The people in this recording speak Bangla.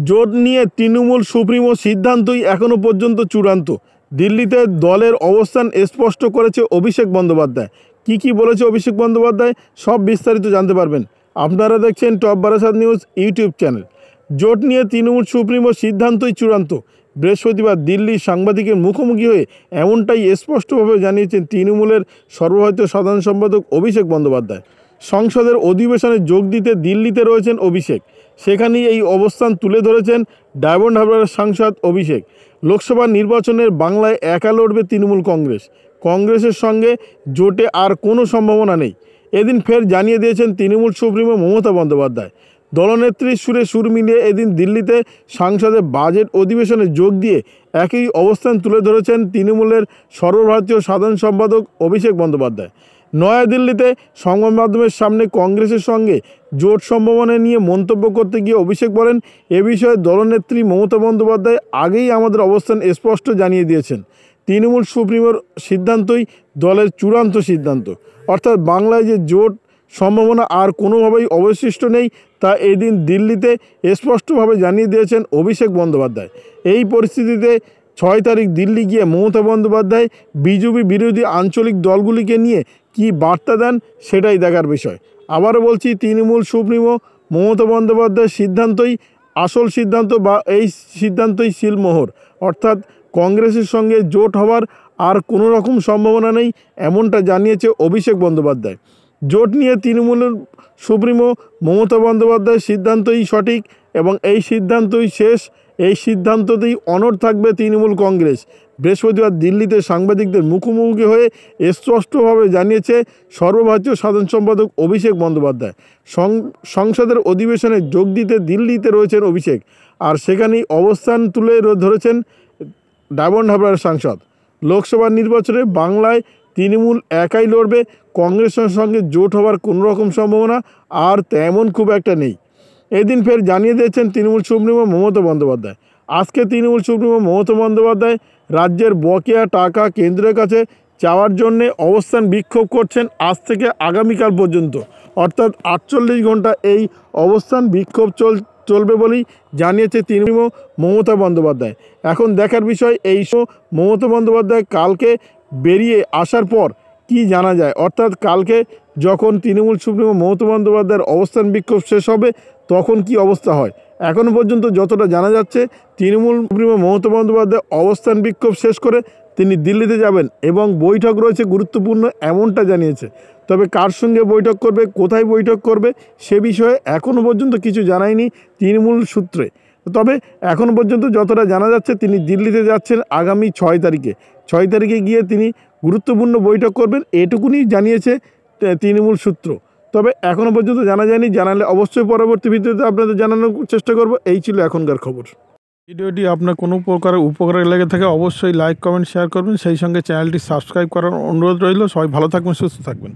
জোট নিয়ে তৃণমূল সুপ্রিমো সিদ্ধান্তই এখনও পর্যন্ত চূড়ান্ত। দিল্লিতে দলের অবস্থান স্পষ্ট করেছে অভিষেক বন্দ্যোপাধ্যায়। কি বলেছে অভিষেক বন্দ্যোপাধ্যায় সব বিস্তারিত জানতে পারবেন। আপনারা দেখছেন top Barasat news YouTube channel. জোট নিয়ে তৃণমূল সুপ্রিমো সিদ্ধান্তই চূড়ান্ত। বৃহস্পতিবার দিল্লির সাংবাদিকের মুখোমুখি হয়ে এমনটাই স্পষ্টভাবে জানিয়েছেন তৃণমূলের সর্বভারতীয় সাধারণ সম্পাদক অভিষেক বন্দ্যোপাধ্যায়। সংসদের অধিবেশনে যোগ দিতে দিল্লিতে রয়েছেন অভিষেক। সেখানেই এই অবস্থান তুলে ধরেছেন ডায়মন্ড হারবারের সাংসদ অভিষেক। লোকসভা নির্বাচনের বাংলায় একা লড়বে তৃণমূল কংগ্রেস। কংগ্রেসের সঙ্গে জোটে আর কোনো সম্ভাবনা নেই, এদিন ফের জানিয়ে দিয়েছেন তৃণমূল সুপ্রিমো মমতা বন্দ্যোপাধ্যায়। দলনেত্রীর সুরে সুর মিলিয়ে এদিন দিল্লিতে সংসদে বাজেট অধিবেশনে যোগ দিয়ে একই অবস্থান তুলে ধরেছেন তৃণমূলের সর্বভারতীয় সাধারণ সম্পাদক অভিষেক বন্দ্যোপাধ্যায়। নয়াদিল্লিতে সংবাদ মাধ্যমের সামনে কংগ্রেসের সঙ্গে জোট সম্ভাবনা নিয়ে মন্তব্য করতে গিয়ে অভিষেক বলেন, এ বিষয়ে দলনেত্রী মমতা বন্দ্যোপাধ্যায় আগেই আমাদের অবস্থান স্পষ্ট জানিয়ে দিয়েছেন। তৃণমূল সুপ্রিমোর সিদ্ধান্তই দলের চূড়ান্ত সিদ্ধান্ত। অর্থাৎ বাংলায় যে জোট সম্ভাবনা আর কোনোভাবেই অবশিষ্ট নেই তা এদিন দিল্লিতে স্পষ্টভাবে জানিয়ে দিয়েছেন অভিষেক বন্দ্যোপাধ্যায়। এই পরিস্থিতিতে 6 তারিখ দিল্লি গিয়ে মমতা বন্দ্যোপাধ্যায় বিজেপি বিরোধী আঞ্চলিক দলগুলিকে নিয়ে কি বার্তা দেন সেটাই দেখার বিষয়। আবারও বলছি, তৃণমূল সুপ্রিমো মমতা বন্দ্যোপাধ্যায়ের সিদ্ধান্তই আসল সিদ্ধান্ত বা এই সিদ্ধান্তই সিলমোহর। অর্থাৎ কংগ্রেসের সঙ্গে জোট হওয়ার আর কোনো রকম সম্ভাবনা নেই, এমনটা জানিয়েছে অভিষেক বন্দ্যোপাধ্যায়। জোট নিয়ে তৃণমূলের সুপ্রিমো মমতা বন্দ্যোপাধ্যায়ের সিদ্ধান্তই সঠিক এবং এই সিদ্ধান্তই শেষ। এই সিদ্ধান্ততেই অনড় থাকবে তৃণমূল কংগ্রেস। বৃহস্পতিবার দিল্লিতে সাংবাদিকদের মুখোমুখি হয়ে স্পষ্টভাবে জানিয়েছে সর্বভারতীয় সাধারণ সম্পাদক অভিষেক বন্দ্যোপাধ্যায়। সংসদের অধিবেশনে যোগ দিতে দিল্লিতে রয়েছেন অভিষেক, আর সেখানেই অবস্থান তুলে ধরেছেন ডায়মন্ড হারবারের সাংসদ। লোকসভা নির্বাচনে বাংলায় তৃণমূল একাই লড়বে, কংগ্রেসের সঙ্গে জোট হওয়ার কোনো রকম সম্ভাবনা আর তেমন খুব একটা নেই, এদিন ফের জানিয়ে দিয়েছেন তৃণমূল সুপ্রিমো মমতা বন্দ্যোপাধ্যায়। আজকে তৃণমূল সুপ্রিমো মমতা বন্দ্যোপাধ্যায় রাজ্যের বকেয়া টাকা কেন্দ্রের কাছে চাওয়ার জন্যে অবস্থান বিক্ষোভ করছেন আজ থেকে আগামীকাল পর্যন্ত। অর্থাৎ 48 ঘন্টা এই অবস্থান বিক্ষোভ চলবে বলেই জানিয়েছে তৃণমূল মমতা বন্দ্যোপাধ্যায়। এখন দেখার বিষয় এই মমতা বন্দ্যোপাধ্যায় কালকে বেরিয়ে আসার পর কি জানা যায়। অর্থাৎ কালকে যখন তৃণমূল সুপ্রিমো মমতা বন্দ্যোপাধ্যায়ের অবস্থান বিক্ষোভ শেষ হবে তখন কি অবস্থা হয়। এখনও পর্যন্ত যতটা জানা যাচ্ছে, তৃণমূল সুপ্রিমো মমতা বন্দ্যোপাধ্যায় অবস্থান বিক্ষোভ শেষ করে তিনি দিল্লিতে যাবেন এবং বৈঠক রয়েছে গুরুত্বপূর্ণ, এমনটা জানিয়েছে। তবে কার সঙ্গে বৈঠক করবে, কোথায় বৈঠক করবে সে বিষয়ে এখনও পর্যন্ত কিছু জানায়নি তৃণমূল সূত্রে। তবে এখনও পর্যন্ত যতটা জানা যাচ্ছে তিনি দিল্লিতে যাচ্ছেন আগামী 6 তারিখে। 6 তারিখে গিয়ে তিনি গুরুত্বপূর্ণ বৈঠক করবেন, এটুকুনি জানিয়েছে তৃণমূল সূত্র। তবে এখনও পর্যন্ত জানা যায়নি, জানালে অবশ্যই পরবর্তী ভিডিওতে আপনাদের জানানোর চেষ্টা করব। এই ছিল এখনকার খবর। ভিডিওটি আপনার কোনো প্রকার উপকারে লেগে থাকে অবশ্যই লাইক কমেন্ট শেয়ার করবেন, সেই সঙ্গে চ্যানেলটি সাবস্ক্রাইব করার অনুরোধ রইল। সবাই ভালো থাকবেন, সুস্থ থাকবেন।